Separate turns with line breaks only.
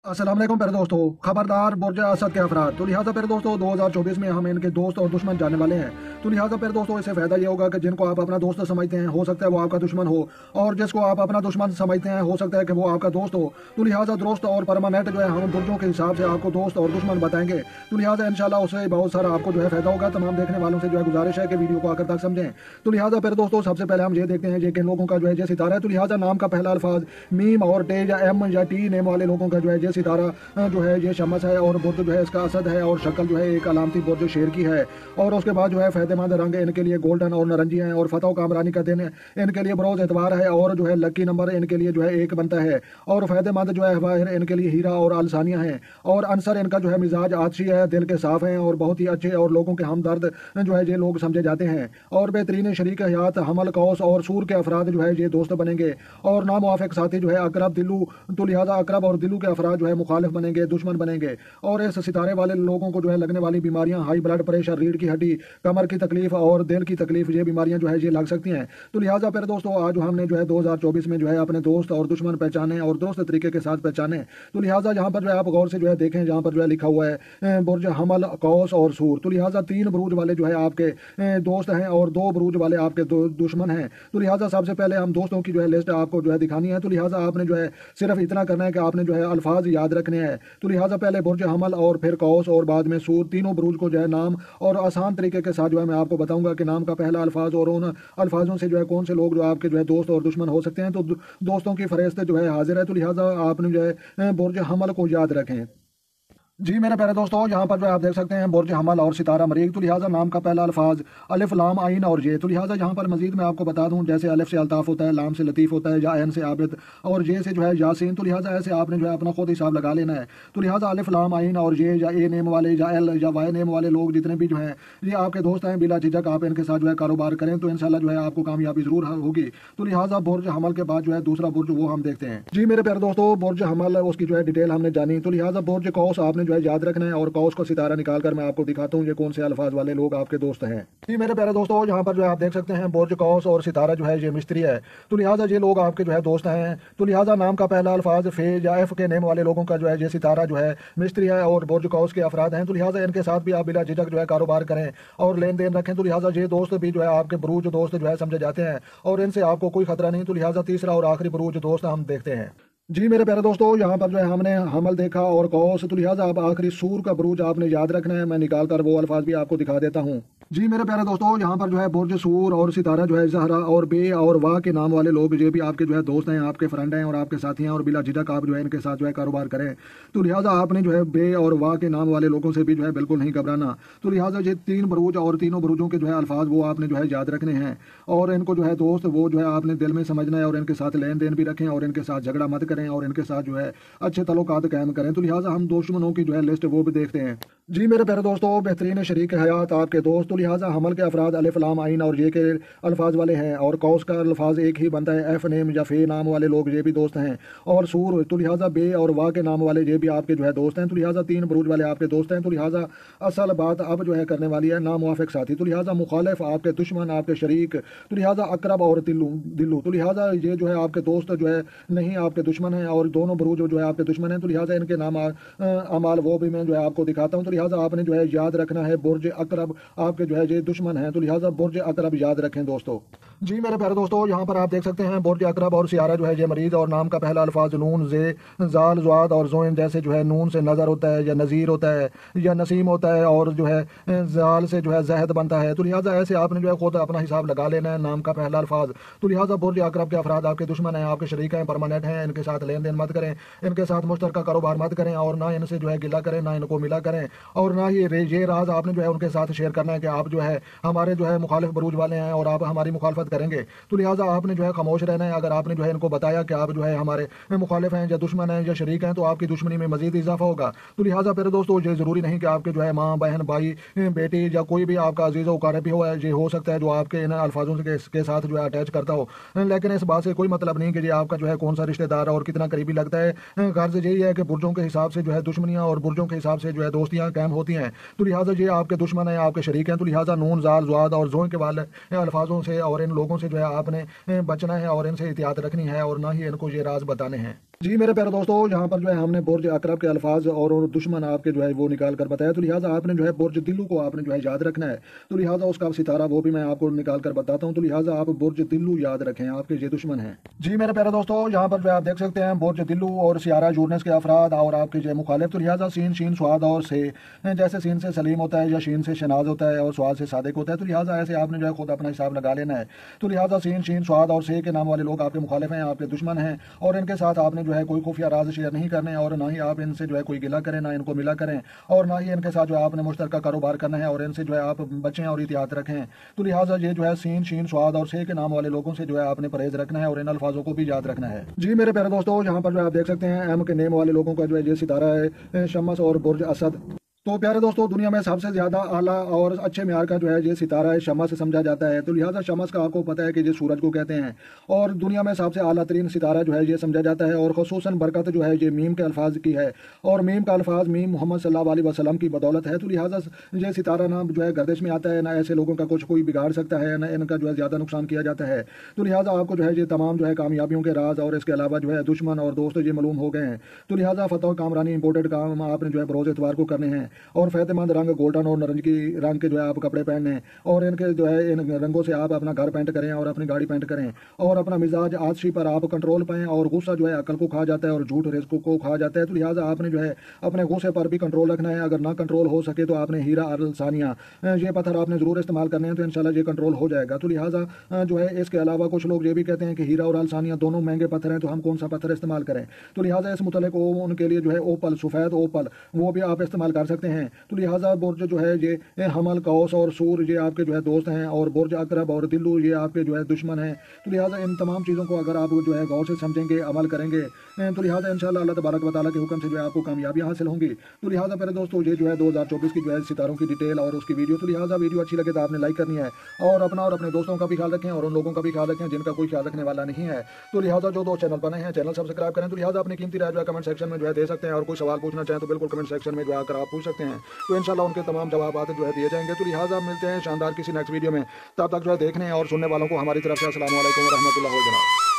अस्सलाम वालेकुम प्यारे दोस्तों, खबरदार बुर्ज असद के अफराद। तो लिहाजा प्यारे दोस्तों 2024 में हम इनके दोस्त और दुश्मन जानने वाले हैं। तो लिहाजा प्यारे दोस्तों इससे फायदा ये होगा कि जिनको आप अपना दोस्त समझते हैं हो सकता है वो आपका दुश्मन हो, और जिसको आप अपना दुश्मन समझते हैं हो सकता है कि वो आपका दोस्त हो। तो लिहाजा दोस्त और परमानेंट जो है हम बुर्जों के हिसाब से आपको दोस्त और दुश्मन बताएंगे। तो लिहाजा इंशाल्लाह उससे बहुत सारा आपको जो है फायदा होगा। तमाम देखने वालों से जो है गुजारिश है कि वीडियो को आकर तक समझें। तो लिहाजा प्यारे दोस्तों सबसे पहले हम ये देखते हैं ये किन लोगों का जो है ये सितारा है। तो लिहाजा नाम का पहला अल्फाज मीम और टे या एम या टी नेम वाले लोगों का जो है ये सितारा जो है ये शमस है, और बुर्ज जो है इसका असद है, और शक्ल जो है एक अलामती बुर्ज शेर की है। और उसके बाद जो है फायदेमंद रंग इनके लिए गोल्डन और नारंगी हैं, और फतह कामरानी का दिन इनके लिए बरोज एतवार है, और जो है लकी नंबर इनके लिए जो है 1 बनता है। और फायदेमंद जो है इनके लिए हीरा और अलसानियाँ हैं। और अंसर इनका जो है मिजाज आछी है, दिल के साफ हैं और बहुत ही अच्छे और लोगों के हमदर्द जो है ये लोग समझे जाते हैं। और बेहतरीन शरीक हयात हमल कौस और सूर के अफराद जो है ये दोस्त बनेंगे। और नामुआफिक साथी जो है अकरब दिल्लू। तो लिहाजा अकरब और दिल्लू के अफराद जो है मुखालिफ बनेंगे, दुश्मन बनेंगे। और इस सितारे वाले लोगों को जो है लगने वाली बीमारियां, हाई ब्लड प्रेशर, रीढ़ की हड्डी, कमर की तकलीफ और दिल की तकलीफ, ये बीमारियां जो है ये लग सकती हैं। तो लिहाजा फिर दोस्तों आज हमने जो है 2024 में जो है अपने दोस्त और दुश्मन पहचाने और दोस्त तरीके के साथ पहचाने। तो लिहाजा यहाँ पर जो है आप गौर से जो है देखें, जहाँ पर जो है लिखा हुआ है बुर्ज हमल कौस और सूर। तो लिहाजा 3 बुरूज वाले जो है आपके दोस्त हैं और 2 बुरूज वाले आपके दुश्मन हैं। तो लिहाजा सबसे पहले हम दोस्तों की जो है लिस्ट आपको जो है दिखानी है। तो लिहाजा आपने जो है सिर्फ इतना करना है कि आपने जो है अल्फाज याद रखने हैं। तो लिहाजा पहले बुर्ज हमल और फिर कौस और बाद में सूर, तीनों बुरूज को जो है नाम और आसान तरीके के साथ जो है मैं आपको बताऊंगा कि नाम का पहला अल्फाज और उन अल्फाजों से जो है कौन से लोग जो आपके जो है दोस्त और दुश्मन हो सकते हैं। तो दोस्तों की फहरिस्त जो है हाजिर है। तो लिहाजा आपने जो है बुर्ज हमल को याद रखें। जी मेरे प्यारे दोस्तों, यहाँ पर जो आप देख सकते हैं बुर्ज हमल और सितारा मरीग। तो लिहाजा नाम का पहला अल्फाज अलिफ लाम आइन और ये। तो लिहाजा यहाँ पर मजीद मैं आपको बता दूँ, जैसे अलिफ से अल्ताफ होता है, लाम से लतीफ़ होता है, या एन से आबिद और ये से जो है यासीन। तो लिहाजा ऐसे आपने जो है अपना खुद हिसाब लगा लेना है। तो लिहाजा अलिफ लाम आइन और ये या ए नेम वाले या एल या वाई नेम वाले लोग जितने भी जो हैं ये आपके दोस्त हैं, बिला झिझक आप इनके साथ जो है कारोबार करें तो इंशाल्लाह जो है आपको कामयाबी जरूर होगी। तो लिहाजा बुर्ज हमल के बाद जो है दूसरा बुर्ज वो हम देखते हैं। जी मेरे प्यारे दोस्तों, बुर्ज हमल उसकी जो है डिटेल हमने जानी। तो लिहाजा बुर्ज कौस आपने जो है याद रखना है, और कौस को सितारा निकाल कर मैं आपको दिखाता हूँ ये कौन से अल्फाज वाले लोग आपके दोस्त हैं। जी मेरे प्यारे दोस्तों, यहाँ पर जो है आप देख सकते हैं बुर्ज कौस और सितारा जो है ये मिस्त्री है। तो लिहाजा ये लोग आपके जो है दोस्त हैं। तो लिहाजा नाम का पहला अल्फाज फे या एफ के नेम वाले लोगों का जो है ये सितारा जो है मिस्त्री है, और बुर्ज कौस के अफराद हैं। तो लिहाजा इनके साथ भी आप बिला झिझक जो है कारोबार करें और लेन देन रखें। तो लिहाजा ये दोस्त भी जो है आपके बुरूज दोस्त जो है समझे जाते हैं, और इनसे आपको कोई खतरा नहीं। तो लिहाजा तीसरा और आखिरी बुरूज दोस्त हम देखते हैं। जी मेरे प्यारे दोस्तों, यहाँ पर जो है हमने हमल देखा और कौस। तो लिहाजा अब आखिरी सूर का बुरूज आपने याद रखना है। मैं निकाल कर वो अल्फाज भी आपको दिखा देता हूँ। जी मेरे प्यारे दोस्तों, यहाँ पर जो है बुर्ज सूर और सितारा जो है जहरा और बे और वाह के नाम वाले लोग ये भी आपके जो है दोस्त हैं, आपके फ्रेंड हैं और आपके साथी हैं, और बिला झिझक आप जो है इनके साथ जो है कारोबार करें। तो लिहाजा आपने जो है बे और वाह के नाम वाले लोगों से भी जो है बिल्कुल नहीं घबराना। तो लिहाजा ये 3 बुरूज और तीनों बुरूजों के जो है अल्फाज वो आपने जो है याद रखने हैं, और इनको जो है दोस्त वो जो है आपने दिल में समझना है, और इनके साथ लेन देन भी रखें, और इनके साथ झगड़ा मत करें, और इनके साथ जो है अच्छे तल्लुकात कायम करें। तो लिहाजा हम दुश्मनों की जो है लिस्ट वो भी देखते हैं। जी मेरे प्यारे दोस्तों, बेहतरीन शरीक हयात आपके दोस्त। तो लिहाजा हमल के अफराद अलिफ लाम आइन और ये के अल्फाज वाले हैं, और कौस का अल्फाज एक ही बनता है, एफ नेम या फे नाम वाले लोग ये भी दोस्त हैं। और सूर तो लिहाजा बे और वाह के नाम वाले ये भी आपके जो है दोस्त हैं। तो लिहाजा 3 बुरूज वाले आपके दोस्त हैं। तो लिहाजा असल बात अब जो है करने वाली है नामुआफिक साथी। तो लिहाजा मुखालिफ आपके दुश्मन आपके शरीक। तो लिहाजा अकरब और दिल्लू। तो लिहाजा ये जो है आपके दोस्त जो है नहीं आपके दुश्मन हैं, और दोनों बुरूज जो है आपके दुश्मन हैं। तो लिहाजा इनके नाम अमाल वो भी मैं जो है आपको दिखाता हूँ। तो लिहाजा आपने जो है याद रखना है बुर्ज अकरब आपके जो है ये दुश्मन हैं। तो लिहाजा बुर्ज अकरब याद रखें दोस्तों। जी मेरे प्यारे दोस्तों, यहाँ पर आप देख सकते हैं बुर्ज अकरब और सियारा जो है ये मरीज, और नाम का पहला अल्फाज नून जे जाल ज़्वाद और ज़ोइन। जैसे जो है नून से नज़र होता है, या नज़ीर होता है, या नसीम होता है, और जो है जाल से जो है जहद बनता है। तो लिहाजा ऐसे आपने जो है खुद अपना हिसाब लगा लेना है नाम का पहला अल्फाज। तो लिहाजा बुर्ज अकरब के अफराद आपके दुश्मन हैं, आपके शरीक हैं, परमानेंट हैं। इनके साथ लेन देन मत करें, इनके साथ मुश्तरका कारोबार मत करें, और ना इनसे जो है गिला करें, ना इनको मिला करें, और ना ये राज आपने जो है उनके साथ शेयर करना है कि आप जो है हमारे जो है मुखालिफ बुरूज वाले हैं और आप हमारी मुखालफत करेंगे। तो लिहाजा आपने जो है खामोश रहना है। अगर आपने जो है इनको बताया कि आप जो है हमारे मुखालिफ हैं या दुश्मन हैं या शरीक हैं, तो आपकी दुश्मनी में मजीद इजाफा होगा। तो लिहाजा फिर दोस्तों ये ज़रूरी नहीं कि आपके जो है माँ बहन भाई बेटी या कोई भी आपका अजीज़ वकार भी हो, ये हो सकता है जो आपके इन अल्फाजों के साथ जो है अटैच करता हो। लेकिन इस बात से कोई मतलब नहीं कि ये आपका जो है कौन सा रिश्तेदार और कितना करीबी लगता है। गर्ज यही है कि बुर्जों के हिसाब से जो है दुश्मनियाँ और बुर्जों के हिसाब से जो है दोस्तियाँ कायम होती हैं। तो लिहाजा ये आपके दुश्मन हैं, आपके शरीक हैं। तो लिहाजा नून जाल ज़्वाद और ज़ोइन के वाले अल्फाजों से और इन लोगों से जो है आपने बचना है, और इनसे एहतियात रखनी है, और ना ही इनको ये राज बताने हैं। जी मेरे प्यारे दोस्तों, यहाँ पर जो है हमने बुर्ज अकरब के अल्फाज और दुश्मन आपके जो है वो निकाल कर बताया, तो लिहाजा आपने जो है बुर्ज दिल्लू को आपने जो है याद रखना है। तो लिहाजा उसका सितारा वो भी मैं आपको निकाल कर बताता हूँ। तो लिहाजा आप बुर्ज दिल्लू याद रखें, आपके ये दुश्मन हैं। जी मेरे प्यारे दोस्तों, यहाँ पर जो है आप देख सकते हैं बुर्ज दिल्लू और सियारा यूरनस के अफराद और आपके जो मुखालिफ। तो लिहाजा सीन शीन स्वाद और से, जैसे सीन से सलीम होता है या शीन से शनाज होता है और स्वाद से सादिक होता है। तो लिहाजा ऐसे आपने जो है खुद अपना हिसाब लगा लेना है। तो लिहाजा सीन शीन स्वाद और से के नाम वाले लोग आपके मुखालिफ हैं, आपके दुश्मन हैं, और इनके साथ आपने जो है कोई खुफिया राज शेयर नहीं करने, और ना ही आप इनसे जो है कोई गिला करें, ना इनको मिला करें, और ना ही इनके साथ जो है आपने मुश्तरका कारोबार करना है, और इनसे जो है आप बचें और एहतियात रखें। तो लिहाजा ये जो है सीन शीन स्वाद और से के नाम वाले लोगों से जो है आपने परहेज रखना है और इन अल्फाजों को भी याद रखना है। जी मेरे प्यारे दोस्तों, यहाँ पर जो आप देख सकते हैं एम के नेम वाले लोगों का जो है ये सितारा है शमस और बुर्ज असद। तो प्यारे दोस्तों, दुनिया में सबसे ज्यादा आला और अच्छे म्यार का जो है ये सितारा है शमस समझा जाता है। तो लिहाजा शमस का आपको पता है कि ये सूरज को कहते हैं, और दुनिया में सबसे आला तरीन सितारा जो है ये समझा जाता है, और खसूसन बरकत जो है ये मीम के अल्फाज की है, और मीम का अल्फाज मीम मोहम्मद सल्लल्लाहु अलैहि वसल्लम की बदौलत है। तो लिहाजा ये सितारा ना जो है गर्दिश में आता है, ना ऐसे लोगों का कुछ कोई बिगाड़ सकता है, ना इनका जो है ज्यादा नुकसान किया जाता है। तो लिहाजा आपको जो है ये तमाम जो है कामयाबियों के राज और इसके अलावा जो है दुश्मन और दोस्त ये मालूम हो गए हैं। तो लिहाजा फतह कामरानी इंपोर्टेड काम आपने जो है बरोज एतवार को करने हैं, और फायदेमंद रंग गोल्डन और नारंगी रंग के जो है आप कपड़े पहने हैं, और इनके जो है इन रंगों से आप अपना घर पेंट करें और अपनी गाड़ी पेंट करें, और अपना मिजाज आजशी पर आप कंट्रोल पाएं, और गुस्सा जो है अकल को खा जाता है और झूठ रिस्क को खा जाता है। तो लिहाजा आपने जो है अपने गुस्से पर भी कंट्रोल रखना है। अगर ना कंट्रोल हो सके तो आपने हीरा और सानिया ये पत्थर आपने जरूर इस्तेमाल करने हैं, तो इंशाल्लाह ये कंट्रोल हो जाएगा। तो लिहाजा जो है इसके अलावा कुछ लोग ये भी कहते हैं कि हीरा और अलसानिया दोनों महंगे पत्थर हैं, तो हम कौन सा पत्थर इस्तेमाल करें। तो लिहाजा इस मुतल्लिक उनके लिए जो है ओपल, सफ़ेद ओपल, वो भी आप इस्तेमाल कर सकते हैं। तो लिहाजा बुर्ज जो है ये हमल, कौस और सूर ये आपके जो है दोस्त हैं, और बुर्ज अकरब और दिल्लू ये आपके जो है दुश्मन हैं। तो लिहाजा इन तमाम चीज़ों को अगर आप जो है गौर से समझेंगे, अमल करेंगे, तो लिहाजा इंशाल्लाह अल्लाह तबारक व तआला के हुक्म से जो है आपको कामयाबी हासिल होंगी। तो लिहाजा मेरे दोस्तों, ये जो है 2024 की जो है सितारों की डिटेल और उसकी वीडियो। तो लिहाजा वीडियो अच्छी लगे तो आपने लाइक करनी है, और अपना और अपने दोस्तों का भी ख्याल रखें, और उन लोगों का भी ख्याल रखें जिनका कोई ख्याल रखने वाला नहीं है। तो लिहाजा जो दो चैनल बने हैं चैनल सब्सक्राइब करें। तो लिहाजा अपनी कीमती राय जो है कमेंट सेक्शन में जो है दे सकते हैं, और कोई सवाल पूछना चाहें तो बिल्कुल कमेंट सेक्शन में जो है आकर आप पूछ सकते हैं। तो इंशाल्लाह उनके तमाम जवाब जो है दिए जाएंगे। तो लिहाजा मिलते हैं शानदार किसी नेक्स्ट वीडियो में, तब तक जो है देखने और सुनने वालों को हमारी तरफ से अस्सलाम वालेकुम व रहमतुल्लाहि व बरकातहू।